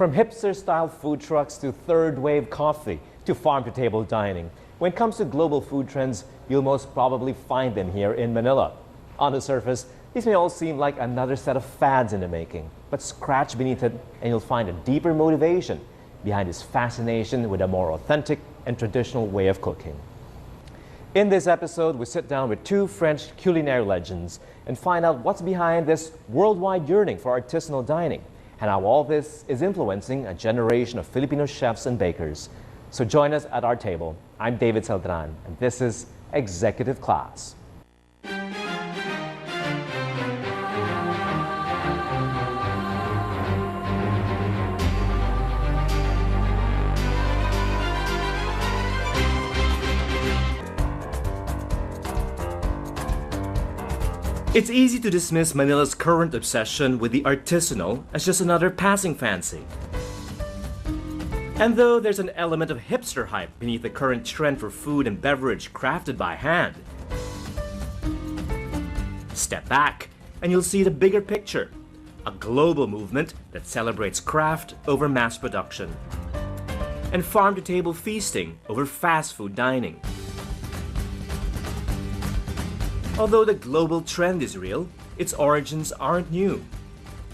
From hipster-style food trucks to third-wave coffee to farm-to-table dining, when it comes to global food trends, you'll most probably find them here in Manila. On the surface, these may all seem like another set of fads in the making, but scratch beneath it and you'll find a deeper motivation behind this fascination with a more authentic and traditional way of cooking. In this episode, we sit down with two French culinary legends and find out what's behind this worldwide yearning for artisanal dining and how all this is influencing a generation of Filipino chefs and bakers. So join us at our table. I'm David Celdran, and this is Executive Class. It's easy to dismiss Manila's current obsession with the artisanal as just another passing fancy. And though there's an element of hipster hype beneath the current trend for food and beverage crafted by hand, step back and you'll see the bigger picture, a global movement that celebrates craft over mass production, and farm-to-table feasting over fast food dining. Although the global trend is real, its origins aren't new.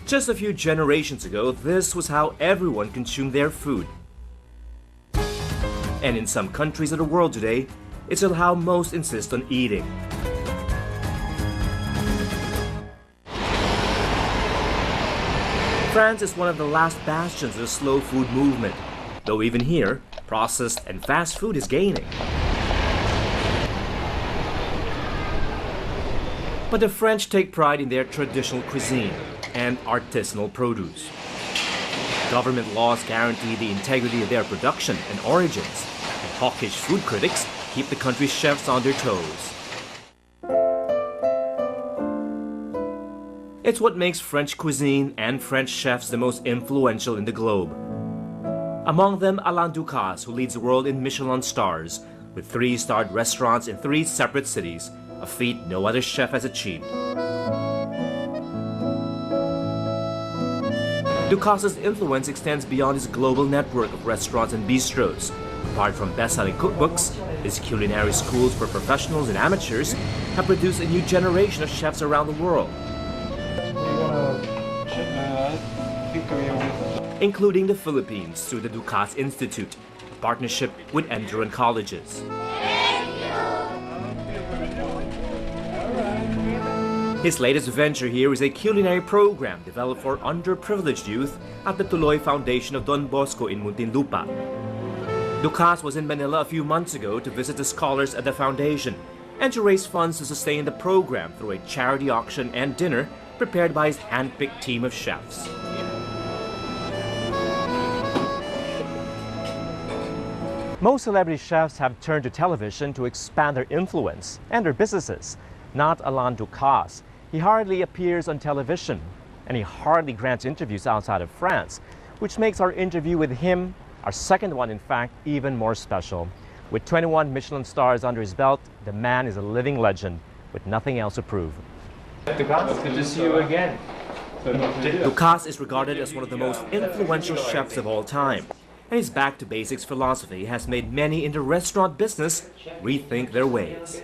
Just a few generations ago, this was how everyone consumed their food. And in some countries of the world today, it's still how most insist on eating. France is one of the last bastions of the slow food movement, though even here, processed and fast food is gaining. But the French take pride in their traditional cuisine and artisanal produce. Government laws guarantee the integrity of their production and origins, and hawkish food critics keep the country's chefs on their toes. It's what makes French cuisine and French chefs the most influential in the globe. Among them, Alain Ducasse, who leads the world in Michelin stars, with 3-starred restaurants in 3 separate cities, a feat no other chef has achieved. Ducasse's influence extends beyond his global network of restaurants and bistros. Apart from best-selling cookbooks, his culinary schools for professionals and amateurs have produced a new generation of chefs around the world, including the Philippines through the Ducasse Institute, a partnership with Enderun Colleges. His latest venture here is a culinary program developed for underprivileged youth at the Tuloy Foundation of Don Bosco in Muntinlupa. Ducasse was in Manila a few months ago to visit the scholars at the foundation and to raise funds to sustain the program through a charity auction and dinner prepared by his hand-picked team of chefs. Most celebrity chefs have turned to television to expand their influence and their businesses. Not Alain Ducasse. He hardly appears on television, and he hardly grants interviews outside of France, which makes our interview with him, our second one in fact, even more special. With 21 Michelin stars under his belt, the man is a living legend with nothing else to prove. Ducasse, good to see you again. Ducasse is regarded as one of the most influential chefs of all time, and his back-to-basics philosophy has made many in the restaurant business rethink their ways.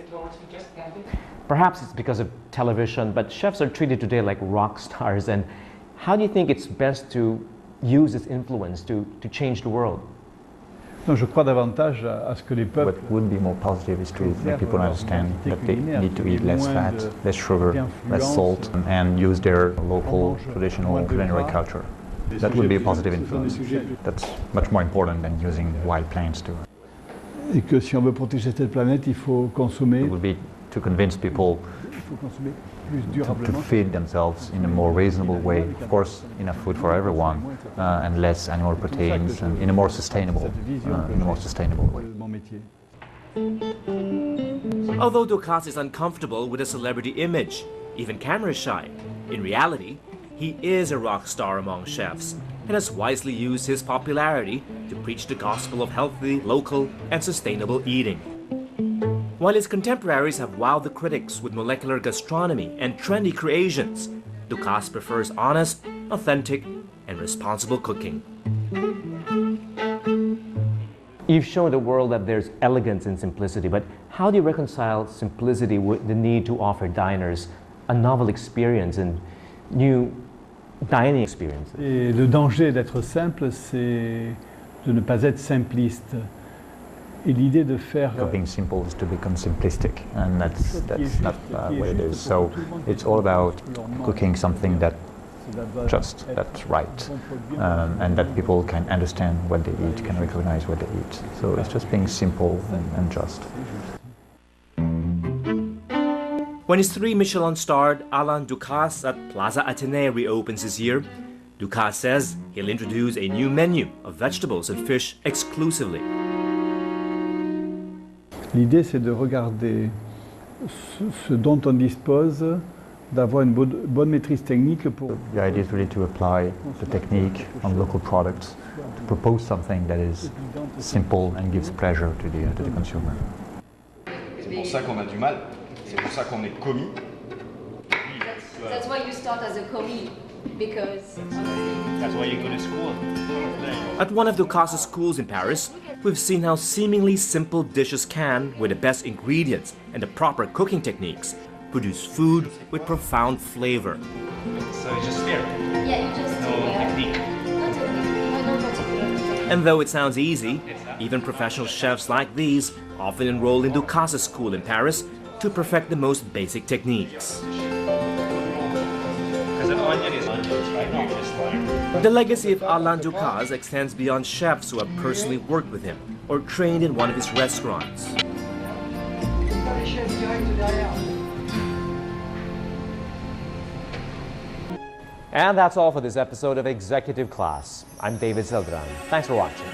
Perhaps it's because of television, but chefs are treated today like rock stars. And how do you think it's best to use this influence to change the world? Je crois davantage à ce que les peuples. What would be more positive is to make people understand that they need to eat less fat, less sugar, less salt, and use their local traditional culinary culture. That would be a positive influence. That's much more important than using wild plants too. Et que si on veut protéger cette planète, il faut consommer. It would be to convince people to feed themselves in a more reasonable way. Of course, enough food for everyone, and less animal proteins, and in a more sustainable way. Although Ducasse is uncomfortable with a celebrity image, even camera shy, in reality, he is a rock star among chefs and has wisely used his popularity to preach the gospel of healthy, local, and sustainable eating. While his contemporaries have wowed the critics with molecular gastronomy and trendy creations, Ducasse prefers honest, authentic, and responsible cooking. You've shown the world that there's elegance in simplicity, but how do you reconcile simplicity with the need to offer diners a novel experience and new dining experiences? Et le danger d'être simple, c'est de ne pas être simpliste. Et l'idée de faire... Being simple is to become simplistic, and that's not what it is. So it's all about cooking something that's right, and that people can understand what they eat, can recognize what they eat. So it's just being simple and just. When his 3 Michelin-starred Alain Ducasse at Plaza Athénée reopens this year, Ducasse says he'll introduce a new menu of vegetables and fish exclusively. L'idée, c'est de regarder ce dont on dispose, d'avoir une bonne maîtrise technique pour... The idea is really to apply the technique on local products, to propose something that is simple and gives pleasure to the consumer. C'est pour ça qu'on a du mal, c'est pour ça qu'on est commis. That's why you start as a commis, because... That's why you go to school. At one of Ducasse's schools in Paris, we've seen how seemingly simple dishes can, with the best ingredients and the proper cooking techniques, produce food with profound flavor. So you just stare. Yeah, you just... No technique. No technique, no particular. And though it sounds easy, even professional chefs like these often enroll in Ducasse's school in Paris to perfect the most basic techniques. Because an onion is onions, right? Not just like... The legacy of Alain Ducasse extends beyond chefs who have personally worked with him or trained in one of his restaurants. And that's all for this episode of Executive Class. I'm David Celdran. Thanks for watching.